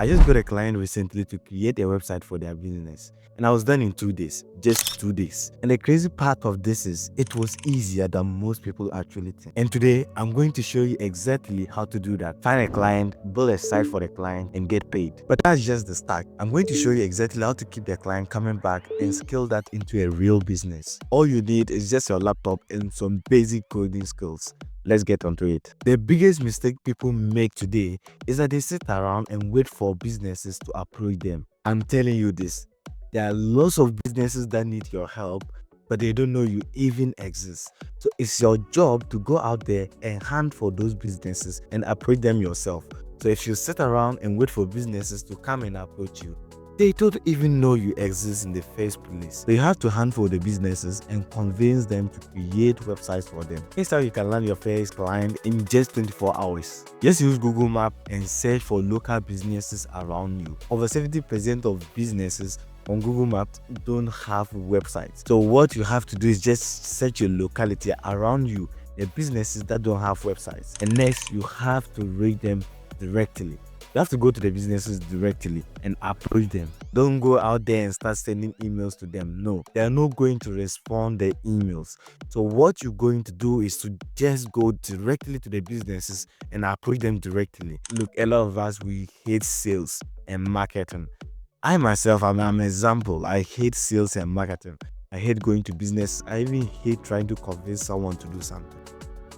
I just got a client recently to create a website for their business, and I was done in 2 days, just 2 days. And the crazy part of this is it was easier than most people actually think. And today, I'm going to show you exactly how to do that. Find a client, build a site for the client, and get paid. But that's just the start. I'm going to show you exactly how to keep the client coming back and scale that into a real business. All you need is just your laptop and some basic coding skills. Let's get onto it. The biggest mistake people make today is that they sit around and wait for businesses to approach them. I'm telling you this. There are lots of businesses that need your help, but they don't know you even exist. So it's your job to go out there and hunt for those businesses and approach them yourself. So if you sit around and wait for businesses to come and approach you, they don't even know you exist in the first place. So you have to hunt for the businesses and convince them to create websites for them. Here's how you can land your first client in just 24 hours. Just use Google Maps and search for local businesses around you. Over 70% of businesses on Google Maps don't have websites. So what you have to do is just search your locality around you, the businesses that don't have websites. And next, you have to rate them directly. You have to go to the businesses directly and approach them. Don't go out there and start sending emails to them. No, they are not going to respond the emails. So what you're going to do is to just go directly to the businesses and approach them directly. Look, a lot of us, we hate sales and marketing. I myself, I'm an example. I hate sales and marketing. I hate going to business. I even hate trying to convince someone to do something.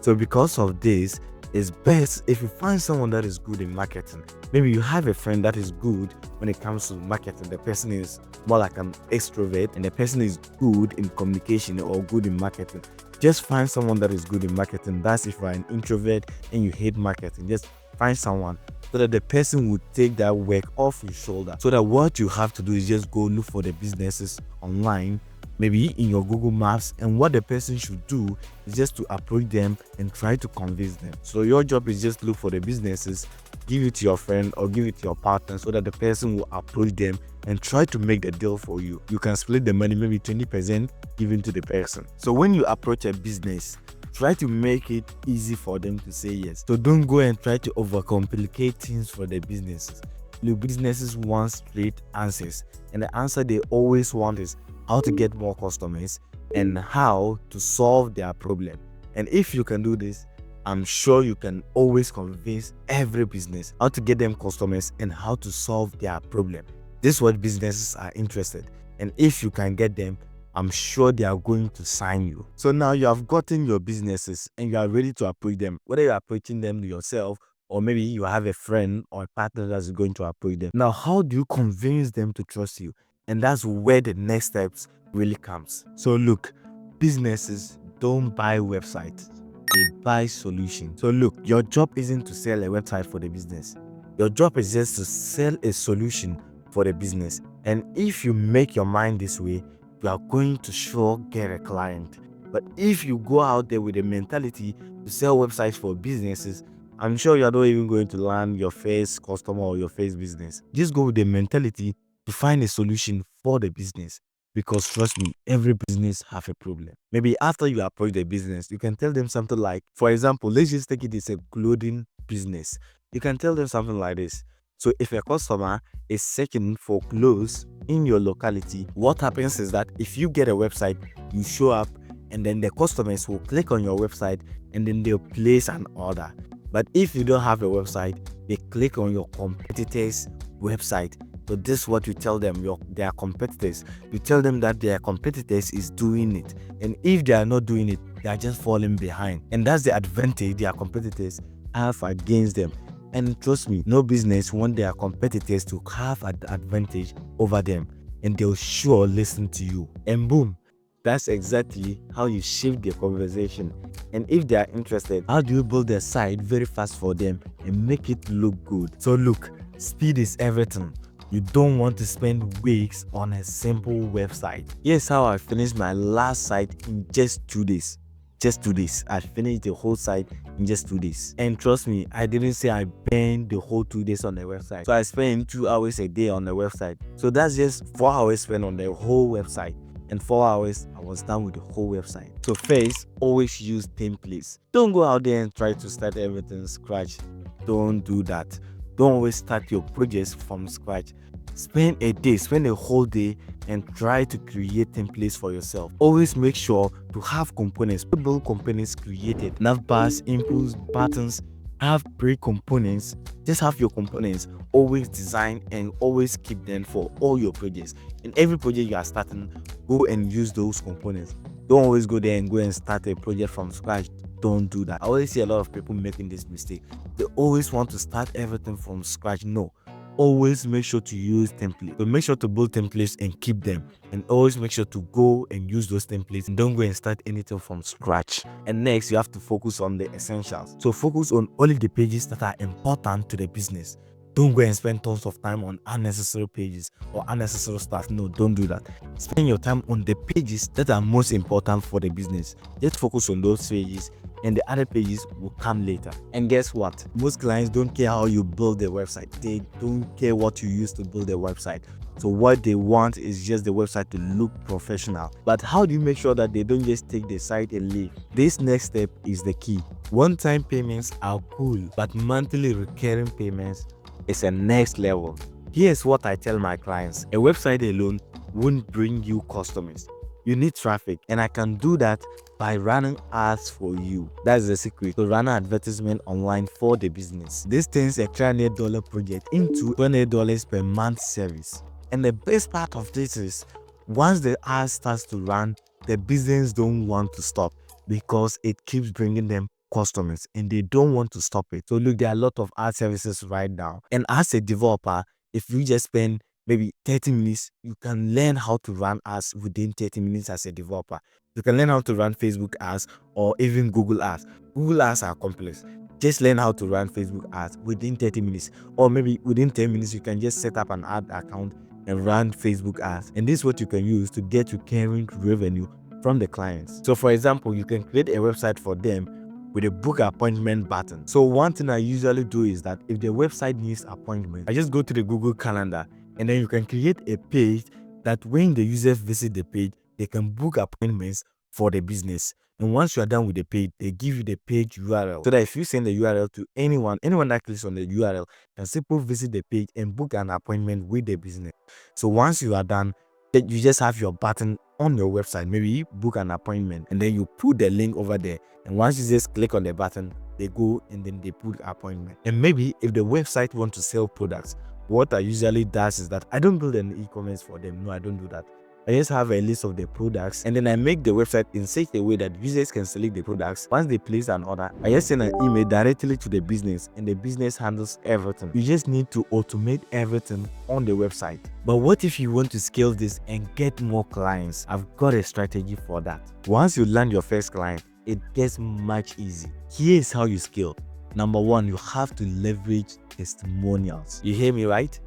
So because of this, it's best if you find someone that is good in marketing. Maybe you have a friend that is good when it comes to marketing. The person is more like an extrovert and the person is good in communication or good in marketing. Just find someone that is good in marketing. That's if you're an introvert and you hate marketing. Just find someone so that the person would take that work off your shoulder. So that what you have to do is just go look for the businesses online, maybe in your Google Maps, and what the person should do is just to approach them and try to convince them. So your job is just look for the businesses, give it to your friend or give it to your partner so that the person will approach them and try to make the deal for you. You can split the money, maybe 20% given to the person. So when you approach a business, try to make it easy for them to say yes. So don't go and try to overcomplicate things for the businesses. Look, businesses want straight answers, and the answer they always want is how to get more customers and how to solve their problem. And if you can do this, I'm sure you can always convince every business how to get them customers and how to solve their problem. This is what businesses are interested. And if you can get them, I'm sure they are going to sign you. So now you have gotten your businesses and you are ready to approach them. Whether you're approaching them yourself or maybe you have a friend or a partner that's going to approach them. Now, how do you convince them to trust you? And that's where the next steps really comes. So look, businesses don't buy websites, they buy solutions. So look, your job isn't to sell a website for the business. Your job is just to sell a solution for the business. And if you make your mind this way, you are going to sure get a client. But if you go out there with a mentality to sell websites for businesses, I'm sure you're not even going to land your first customer or your first business. Just go with the mentality to find a solution for the business. Because trust me, every business have a problem. Maybe after you approach the business, you can tell them something like, for example, let's just take it as a clothing business. You can tell them something like this. So if a customer is searching for clothes in your locality, what happens is that if you get a website, you show up and then the customers will click on your website and then they'll place an order. But if you don't have a website, they click on your competitor's website. So this is what you tell them, their competitors. You tell them that their competitors is doing it. And if they are not doing it, they are just falling behind. And that's the advantage their competitors have against them. And trust me, no business want their competitors to have an advantage over them. And they'll sure listen to you. And boom, that's exactly how you shift the conversation. And if they are interested, how do you build a site very fast for them and make it look good? So look, speed is everything. You don't want to spend weeks on a simple website. Here's how I finished my last site in just 2 days. Just 2 days. I finished the whole site in just 2 days. And trust me, I didn't say I burned the whole 2 days on the website. So I spent 2 hours a day on the website. So that's just 4 hours spent on the whole website. And 4 hours, I was done with the whole website. So first, always use templates. Don't go out there and try to start everything scratch. Don't do that. Don't always start your projects from scratch. Spend a day, spend a whole day and try to create templates for yourself. Always make sure to have components, build components created, navbars, inputs, buttons, have pre-components. Just have your components always design and always keep them for all your projects. In every project you are starting, go and use those components. Don't always go there and go and start a project from scratch. Don't do that. I always see a lot of people making this mistake. They always want to start everything from scratch. No, always make sure to use templates. So make sure to build templates and keep them, and always make sure to go and use those templates and don't go and start anything from scratch. And next, you have to focus on the essentials. So focus on only the pages that are important to the business. Don't go and spend tons of time on unnecessary pages or unnecessary stuff. No, don't do that. Spend your time on the pages that are most important for the business. Just focus on those pages and the other pages will come later. And guess what? Most clients don't care how you build their website. They don't care what you use to build their website. So what they want is just the website to look professional. But how do you make sure that they don't just take the site and leave? This next step is the key. One-time payments are cool, but monthly recurring payments is a next level. Here's what I tell my clients. A website alone won't bring you customers. You need traffic, and I can do that by running ads for you. That's the secret to run an advertisement online for the business. This turns a $300 project into $20 per month service. And the best part of this is, once the ad starts to run, the business don't want to stop because it keeps bringing them customers and they don't want to stop it. So look, there are a lot of ad services right now. And as a developer, if you just spend maybe 30 minutes, you can learn how to run ads within 30 minutes as a developer. You can learn how to run Facebook ads or even Google ads. Google ads are complex. Just learn how to run Facebook ads within 30 minutes, or maybe within 10 minutes, you can just set up an ad account and run Facebook ads. And this is what you can use to get recurring revenue from the clients. So for example, you can create a website for them with a book appointment button. So one thing I usually do is that if the website needs appointment, I just go to the Google Calendar, and then you can create a page that when the users visit the page, they can book appointments for the business. And once you are done with the page, they give you the page URL, so that if you send the URL to anyone that clicks on the URL can simply visit the page and book an appointment with the business. So once you are done, then you just have your button on your website, maybe book an appointment, and then you put the link over there. And once you just click on the button, they go and then they book appointment. And maybe if the website wants to sell products, what I usually does is that I don't build an e-commerce for them. No, I don't do that. I just have a list of the products, and then I make the website in such a way that users can select the products. Once they place an order, I just send an email directly to the business, and the business handles everything. You just need to automate everything on the website. But what if you want to scale this and get more clients? I've got a strategy for that. Once you land your first client, it gets much easier. Here's how you scale. Number one, you have to leverage testimonials. You hear me, right?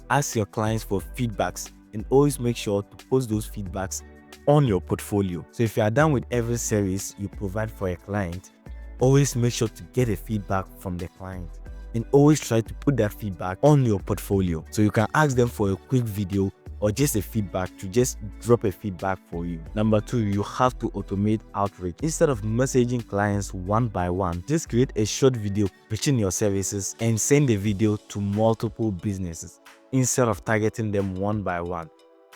Ask your clients for feedbacks and always make sure to post those feedbacks on your portfolio. So if you are done with every service you provide for a client, always make sure to get a feedback from the client and always try to put that feedback on your portfolio. So you can ask them for a quick video or just a feedback to just drop a feedback for you. Number two, you have to automate outreach. Instead of messaging clients one by one, just create a short video pitching your services and send the video to multiple businesses instead of targeting them one by one.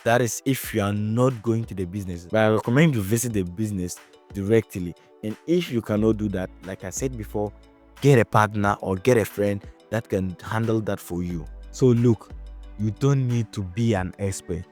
That is if you are not going to the business. But I recommend you visit the business directly. And if you cannot do that, like I said before, get a partner or get a friend that can handle that for you. So look, you don't need to be an expert.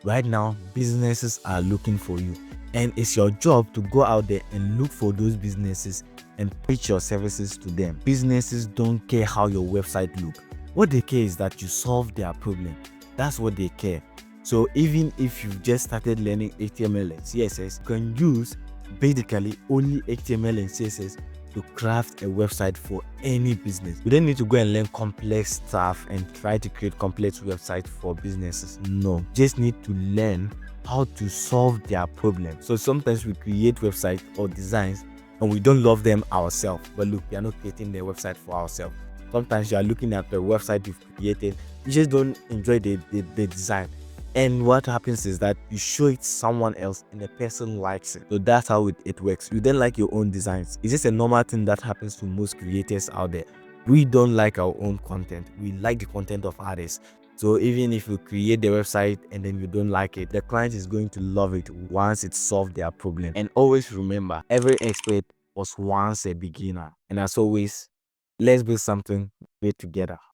Right now, businesses are looking for you, and it's your job to go out there and look for those businesses and pitch your services to them. Businesses don't care how your website looks. What they care is that you solve their problem. That's what they care. So even if you've just started learning HTML and CSS, you can use basically only HTML and CSS to craft a website for any business. You don't need to go and learn complex stuff and try to create complex websites for businesses. No, just need to learn how to solve their problem. So sometimes we create websites or designs and we don't love them ourselves. But look, we are not creating the website for ourselves. Sometimes you are looking at the website you've created, you just don't enjoy the design. And what happens is that you show it to someone else and the person likes it. So that's how it works. You then like your own designs. It's just a normal thing that happens to most creators out there. We don't like our own content. We like the content of others. So even if you create the website and then you don't like it, the client is going to love it once it solved their problem. And always remember, every expert was once a beginner. And as always, let's build something great together.